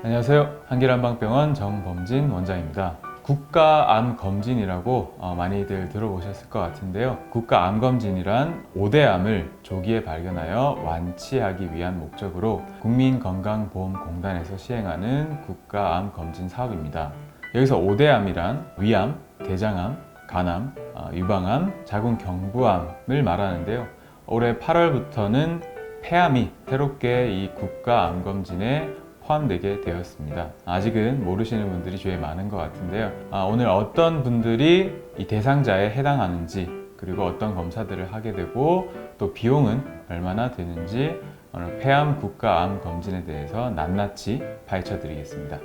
안녕하세요. 한길한방병원 정범진 원장입니다. 국가암검진이라고 많이들 들어보셨을 것 같은데요. 국가암검진이란 5대 암을 조기에 발견하여 완치하기 위한 목적으로 국민건강보험공단에서 시행하는 국가암검진 사업입니다. 여기서 5대 암이란 위암, 대장암, 간암, 유방암, 자궁경부암을 말하는데요. 올해 8월부터는 폐암이 새롭게 이 국가암검진에 포함되게 되었습니다. 아직은 모르시는 분들이 주위에 많은 것 같은데요. 오늘 어떤 분들이 이 대상자에 해당하는지, 그리고 어떤 검사들을 하게 되고 또 비용은 얼마나 드는지 오늘 폐암 국가암 검진에 대해서 낱낱이 파헤쳐 드리겠습니다.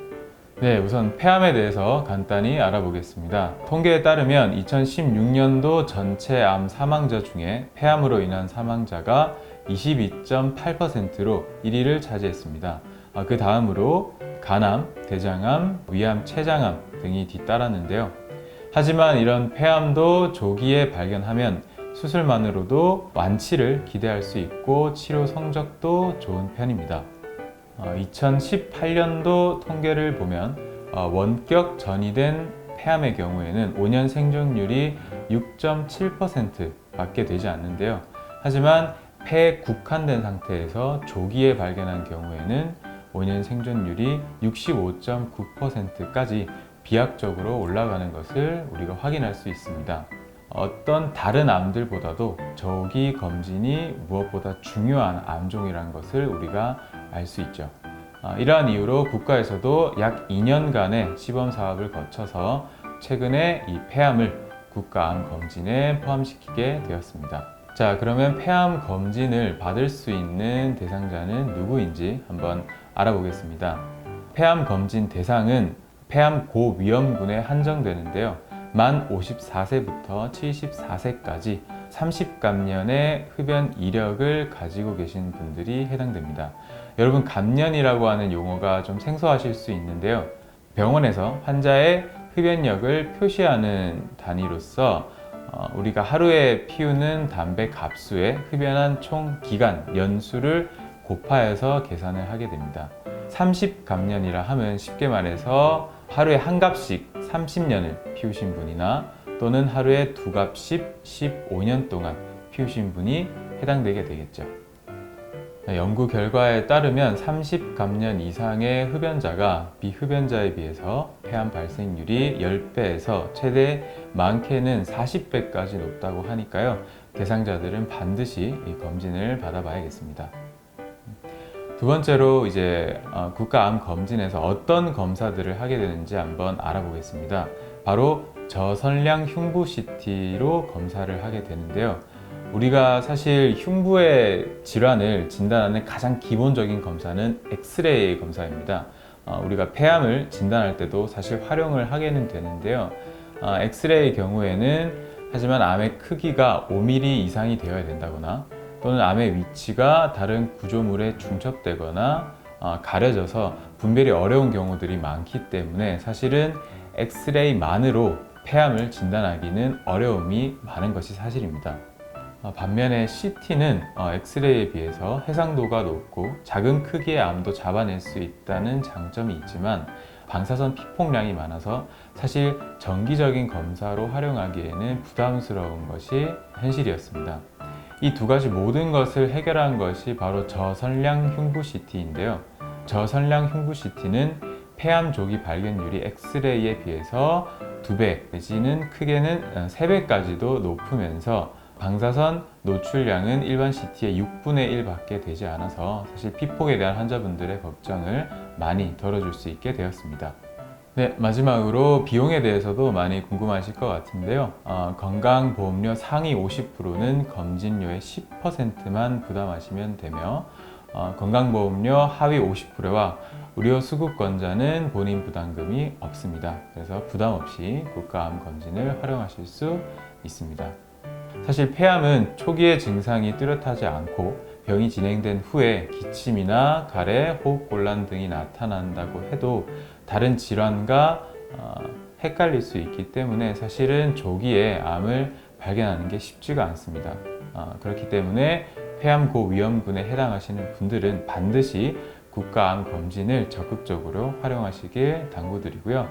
네, 우선 폐암에 대해서 간단히 알아보겠습니다. 통계에 따르면 2016년도 전체 암 사망자 중에 폐암으로 인한 사망자가 22.8%로 1위를 차지했습니다. 그 다음으로 간암, 대장암, 위암, 췌장암 등이 뒤따랐는데요. 하지만 이런 폐암도 조기에 발견하면 수술만으로도 완치를 기대할 수 있고 치료 성적도 좋은 편입니다. 2018년도 통계를 보면 원격 전이된 폐암의 경우에는 5년 생존율이 6.7% 밖에 되지 않는데요. 하지만 폐에 국한된 상태에서 조기에 발견한 경우에는 5년 생존율이 65.9%까지 비약적으로 올라가는 것을 우리가 확인할 수 있습니다. 어떤 다른 암들보다도 조기 검진이 무엇보다 중요한 암종이라는 것을 우리가 알 수 있죠. 이러한 이유로 국가에서도 약 2년간의 시범 사업을 거쳐서 최근에 이 폐암을 국가암 검진에 포함시키게 되었습니다. 자, 그러면 폐암 검진을 받을 수 있는 대상자는 누구인지 한번 알아보겠습니다. 폐암 검진 대상은 폐암 고위험군에 한정되는데요. 만 54세부터 74세까지 30감년의 흡연 이력을 가지고 계신 분들이 해당됩니다. 여러분, 감년이라고 하는 용어가 좀 생소하실 수 있는데요. 병원에서 환자의 흡연력을 표시하는 단위로서 우리가 하루에 피우는 담배 갑수에 흡연한 총 기간, 연수를 곱하여서 계산을 하게 됩니다. 30감년이라 하면 쉽게 말해서 하루에 한 갑씩 30년을 피우신 분이나 또는 하루에 두 갑씩 15년 동안 피우신 분이 해당되게 되겠죠. 연구 결과에 따르면 30감년 이상의 흡연자가 비흡연자에 비해서 폐암 발생률이 10배에서 최대 많게는 40배까지 높다고 하니까요. 대상자들은 반드시 이 검진을 받아봐야겠습니다. 두 번째로 이제 국가암 검진에서 어떤 검사들을 하게 되는지 한번 알아보겠습니다. 바로 저선량 흉부 CT로 검사를 하게 되는데요. 우리가 사실 흉부의 질환을 진단하는 가장 기본적인 검사는 엑스레이 검사입니다. 우리가 폐암을 진단할 때도 사실 활용을 하게는 되는데요. 엑스레이의 경우에는 하지만 암의 크기가 5mm 이상이 되어야 된다거나 또는 암의 위치가 다른 구조물에 중첩되거나 가려져서 분별이 어려운 경우들이 많기 때문에 사실은 엑스레이만으로 폐암을 진단하기는 어려움이 많은 것이 사실입니다. 반면에 CT는 엑스레이에 비해서 해상도가 높고 작은 크기의 암도 잡아낼 수 있다는 장점이 있지만 방사선 피폭량이 많아서 사실 정기적인 검사로 활용하기에는 부담스러운 것이 현실이었습니다. 이 두 가지 모든 것을 해결한 것이 바로 저선량 흉부 CT인데요. 저선량 흉부 CT는 폐암 조기 발견율이 엑스레이에 비해서 2배 내지는 크게는 3배까지도 높으면서 방사선 노출량은 일반 CT의 6분의 1밖에 되지 않아서 사실 피폭에 대한 환자분들의 걱정을 많이 덜어줄 수 있게 되었습니다. 네, 마지막으로 비용에 대해서도 많이 궁금하실 것 같은데요. 건강보험료 상위 50%는 검진료의 10%만 부담하시면 되며 건강보험료 하위 50%와 의료수급권자는 본인 부담금이 없습니다. 그래서 부담 없이 국가암 검진을 활용하실 수 있습니다. 사실 폐암은 초기의 증상이 뚜렷하지 않고 병이 진행된 후에 기침이나 가래, 호흡곤란 등이 나타난다고 해도 다른 질환과 헷갈릴 수 있기 때문에 사실은 조기에 암을 발견하는 게 쉽지가 않습니다. 그렇기 때문에 폐암 고위험군에 해당하시는 분들은 반드시 국가암 검진을 적극적으로 활용하시길 당부드리고요.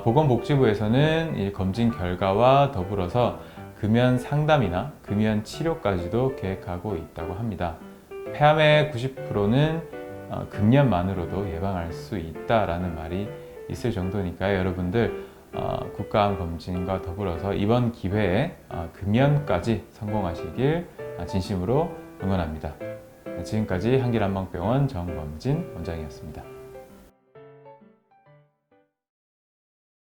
보건복지부에서는 이 검진 결과와 더불어서 금연 상담이나 금연 치료까지도 계획하고 있다고 합니다. 폐암의 90%는 금연만으로도 예방할 수 있다라는 말이 있을 정도니까요. 여러분들 국가암 검진과 더불어서 이번 기회에 금연까지 성공하시길 진심으로 응원합니다. 지금까지 한길한방병원 정범진 원장이었습니다.